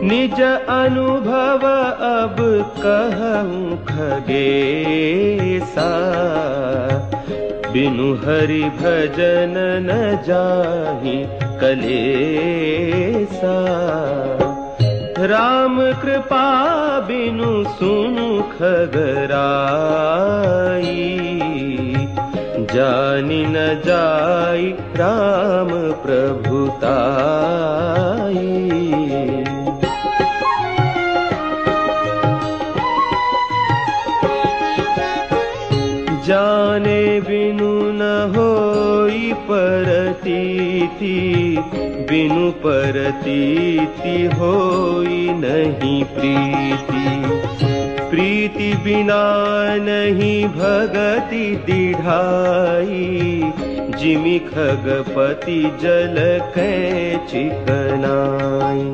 निज अनुभव अब कहूँ खगेसा, बिनु हरि भजन न जाहि कलेसा। राम कृपा बिनु सुनु खगराई, जानि न जाई राम प्रभुताई। जाने बिनु न होई परतीति, बिनु परतीति होई नहीं प्रीति। प्रीति बिना नहीं भगति दिढ़ाई, जिमि खगपति जल कै चिकनाई।